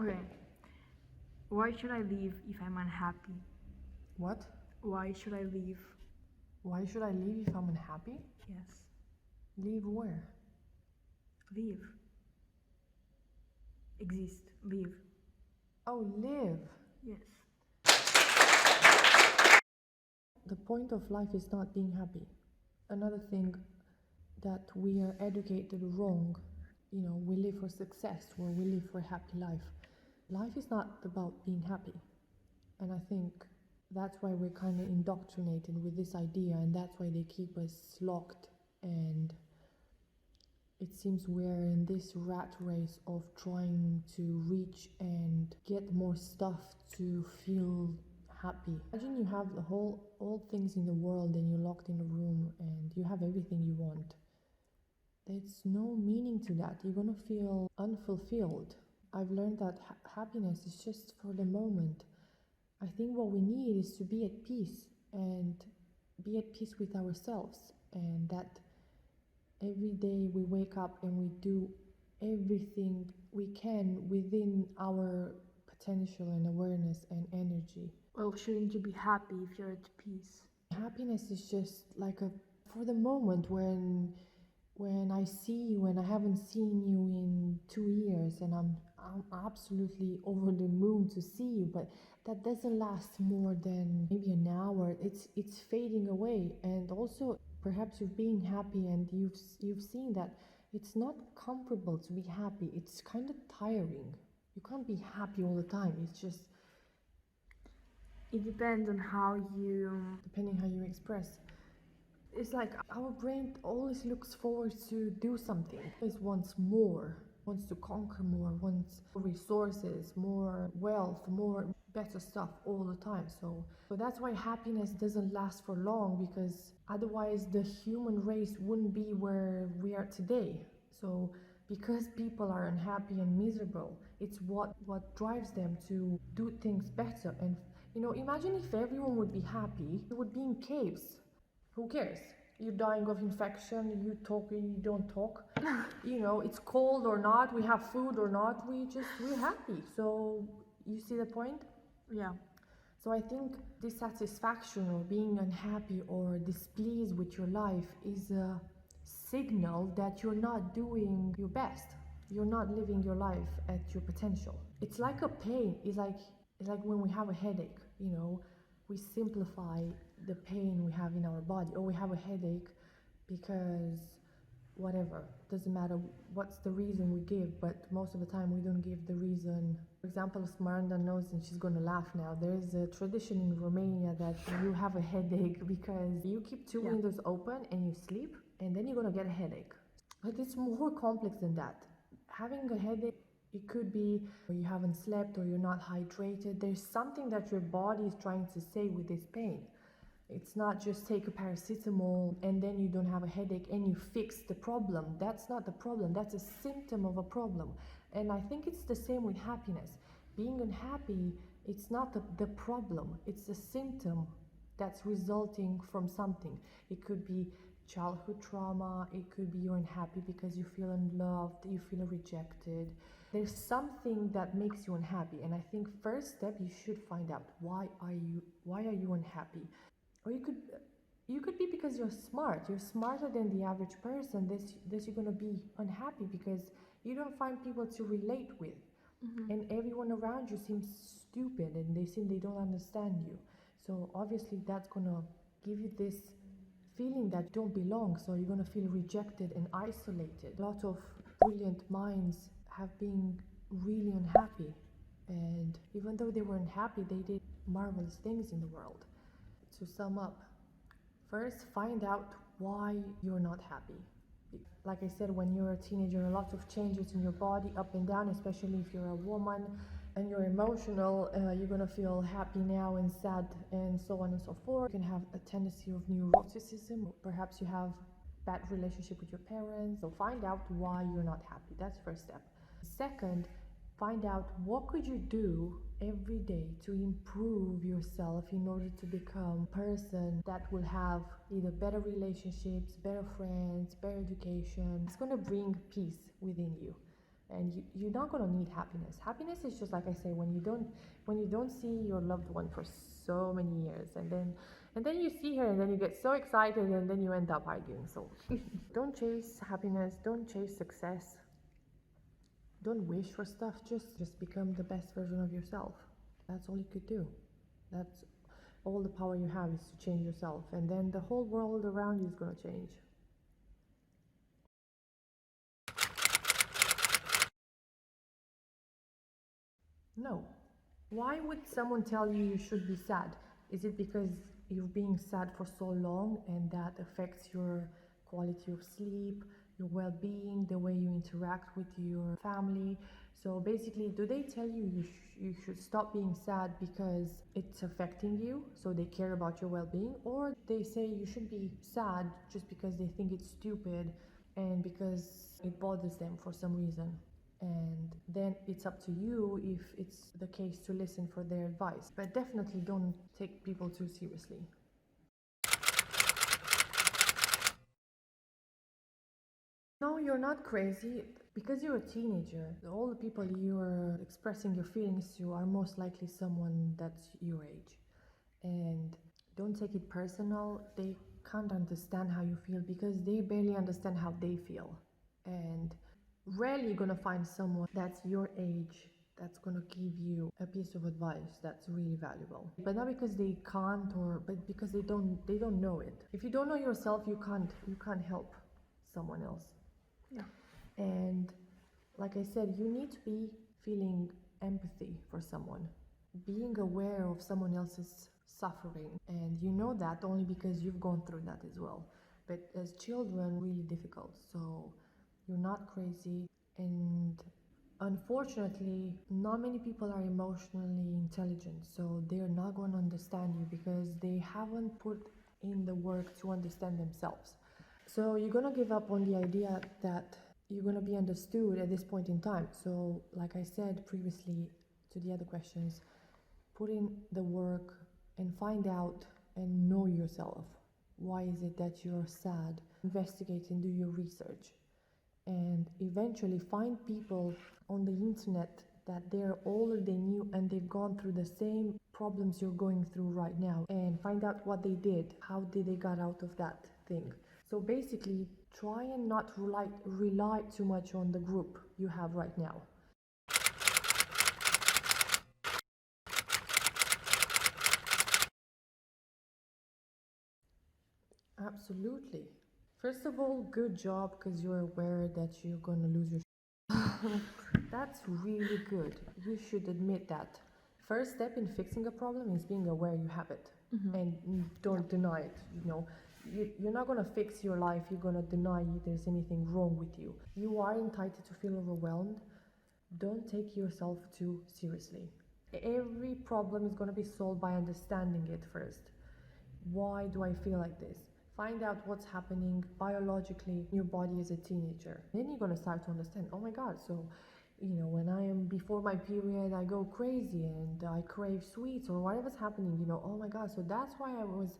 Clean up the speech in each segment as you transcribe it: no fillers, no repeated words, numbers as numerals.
Okay. Why should I leave if I'm unhappy? What? Why should I leave? Why should I leave if I'm unhappy? Yes. Leave where? Leave. Exist. Leave. Oh, live. Yes. The point of life is not being happy. Another thing that we are educated wrong, we live for success or we live for a happy life. Life is not about being happy. And I think that's why we're kind of indoctrinated with this idea, and that's why they keep us locked. And it seems we're in this rat race of trying to reach and get more stuff to feel happy. Imagine you have all things in the world and you're locked in a room and you have everything you want. There's no meaning to that. You're gonna feel unfulfilled. I've learned that happiness is just for the moment. I think what we need is to be at peace and be at peace with ourselves, and that every day we wake up and we do everything we can within our potential and awareness and energy. Well, shouldn't you be happy if you're at peace? Happiness is just like for the moment when I see you and I haven't seen you in 2 years and I'm absolutely over the moon to see you, but that doesn't last more than maybe an hour. It's fading away. And also perhaps you're being happy and you've seen that it's not comfortable to be happy. It's kind of tiring. You can't be happy all the time. It's just It depends on how you. depending how you express. It's like our brain always looks forward to do something. Always wants more, wants to conquer more, wants more resources, more wealth, more better stuff all the time. So that's why happiness doesn't last for long, because otherwise the human race wouldn't be where we are today. So because people are unhappy and miserable, it's what drives them to do things better. And imagine if everyone would be happy, we would be in caves. Who cares? You're dying of infection, you talk, you don't talk. It's cold or not, we have food or not, we're happy. So you see the point? Yeah. So I think dissatisfaction or being unhappy or displeased with your life is a signal that you're not doing your best. You're not living your life at your potential. It's like a pain. It's like when we have a headache, we simplify the pain we have in our body. Or we have a headache because whatever, doesn't matter what's the reason we give, but most of the time we don't give the reason. For example, Smaranda knows, and she's gonna laugh now, there's a tradition in Romania that you have a headache because you keep two windows open and you sleep, and then you're gonna get a headache. But it's more complex than that. Having a headache, it could be you haven't slept or you're not hydrated. There's something that your body is trying to say with this pain. It's not just take a paracetamol and then you don't have a headache and you fix the problem. That's not the problem. That's a symptom of a problem. And I think it's the same with happiness. Being unhappy, it's not the problem. It's a symptom that's resulting from something. It could be childhood trauma. It could be you're unhappy because you feel unloved, you feel rejected. There's something that makes you unhappy. And I think first step, you should find out why are you unhappy? Or you could be because you're smart. You're smarter than the average person. This you're gonna be unhappy because you don't find people to relate with. And everyone around you seems stupid and they seem they don't understand you. So obviously that's gonna give you this feeling that you don't belong. So you're gonna feel rejected and isolated. A lot of brilliant minds have been really unhappy. And even though they were unhappy, they did marvelous things in the world. To sum up, first find out why you're not happy. Like I said, when you're a teenager, a lot of changes in your body, up and down, especially if you're a woman and you're emotional, you're gonna feel happy now and sad and so on and so forth. You can have a tendency of neuroticism. Perhaps you have bad relationship with your parents. So find out why you're not happy. That's first step. Second, find out what could you do every day to improve yourself in order to become a person that will have either better relationships, better friends, better education. It's going to bring peace within you. and you're not going to need happiness. Happiness is just like I say, when you don't see your loved one for so many years, and then you see her and then you get so excited and then you end up arguing. So don't chase happiness, don't chase success, don't wish for stuff, just become the best version of yourself. That's all you could do. That's all the power you have, is to change yourself, and then the whole world around you is going to change. No. Why would someone tell you you should be sad? Is it because you're being sad for so long and that affects your quality of sleep, your well-being, the way you interact with your family? So basically, do they tell you you should stop being sad because it's affecting you, so they care about your well-being? Or they say you should be sad just because they think it's stupid and because it bothers them for some reason? And then it's up to you if it's the case to listen for their advice. But definitely don't take people too seriously. No, you're not crazy. Because you're a teenager, all the people you're expressing your feelings to are most likely someone that's your age. And don't take it personal. They can't understand how you feel because they barely understand how they feel. And rarely you're gonna find someone that's your age that's gonna give you a piece of advice that's really valuable. But not because they can't, but because they don't know it. If you don't know yourself, you can't help someone else. Yeah. And like I said, you need to be feeling empathy for someone, being aware of someone else's suffering, and you know that only because you've gone through that as well. But as children, really difficult. So you're not crazy, and unfortunately, not many people are emotionally intelligent, so they're not going to understand you because they haven't put in the work to understand themselves. So you're going to give up on the idea that you're going to be understood at this point in time. So, like I said previously to the other questions, put in the work and find out and know yourself. Why is it that you're sad? Investigate and do your research. And eventually find people on the internet that they're older than you and they've gone through the same problems you're going through right now, and find out what they did, how did they got out of that thing. So basically, try and not rely too much on the group you have right now. Absolutely. First of all, good job, because you're aware that you're going to lose your That's really good. You should admit that. First step in fixing a problem is being aware you have it. And don't deny it. You're not going to fix your life, you're going to deny there's anything wrong with you. You are entitled to feel overwhelmed. Don't take yourself too seriously. Every problem is going to be solved by understanding it first. Why do I feel like this? Find out what's happening biologically in your body as a teenager. Then you're going to start to understand, oh my God, so when I am before my period, I go crazy and I crave sweets or whatever's happening, oh my God, so that's why I was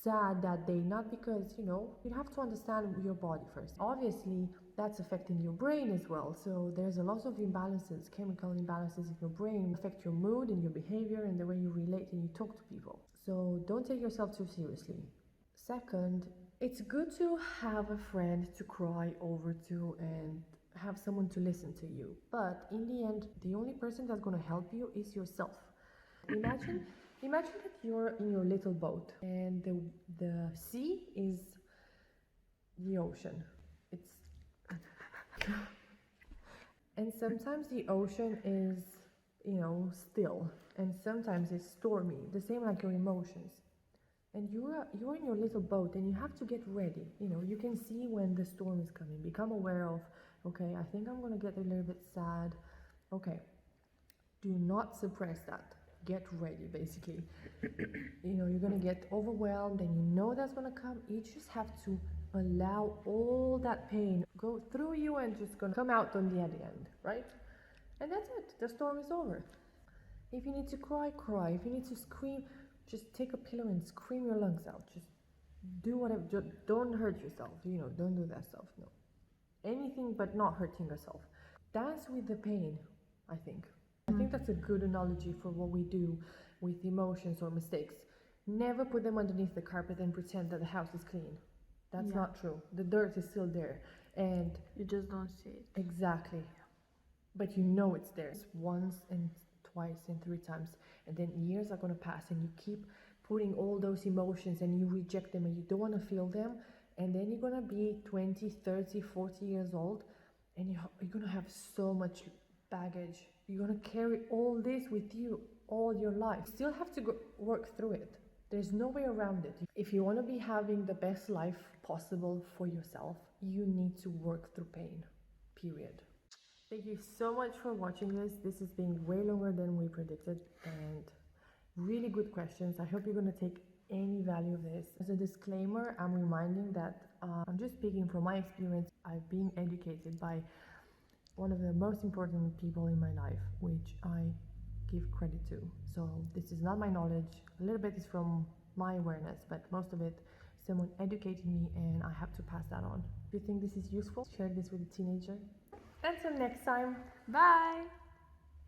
sad that day. Not because, you have to understand your body first. Obviously, that's affecting your brain as well. So there's a lot of imbalances, chemical imbalances in your brain affect your mood and your behavior and the way you relate and you talk to people. So don't take yourself too seriously. Second, it's good to have a friend to cry over to and have someone to listen to you. But in the end, the only person that's going to help you is yourself. Imagine that you're in your little boat and the sea is the ocean. It's and sometimes the ocean is, still, and sometimes it's stormy, the same like your emotions. And you're in your little boat and you have to get ready. You can see when the storm is coming. Become aware of, okay, I think I'm going to get a little bit sad. Okay, do not suppress that. Get ready, basically. You're going to get overwhelmed and you know that's going to come. You just have to allow all that pain go through you and just going to come out on the other end, right? And that's it. The storm is over. If you need to cry, cry. If you need to scream, just take a pillow and scream your lungs out. Just do whatever. Don't hurt yourself. Don't do that stuff. No. Anything but not hurting yourself. dance with the pain, I think. I think that's a good analogy for what we do with emotions or mistakes. Never put them underneath the carpet and pretend that the house is clean. That's Yeah. not true. The dirt is still there. And You just don't see it. exactly. But you know it's there. It's once and twice and 3 times. And then years are going to pass and you keep putting all those emotions and you reject them and you don't want to feel them. And then you're going to be 20, 30, 40 years old and you're going to have so much baggage. You're going to carry all this with you all your life. You still have to work through it. There's no way around it. If you want to be having the best life possible for yourself, you need to work through pain, period. Thank you so much for watching this. This has been way longer than we predicted and really good questions. I hope you're going to take any value of this. As a disclaimer, I'm reminding that I'm just speaking from my experience. I've been educated by one of the most important people in my life, which I give credit to. So this is not my knowledge. A little bit is from my awareness, but most of it, someone educated me and I have to pass that on. If you think this is useful, share this with a teenager. Until next time. Bye!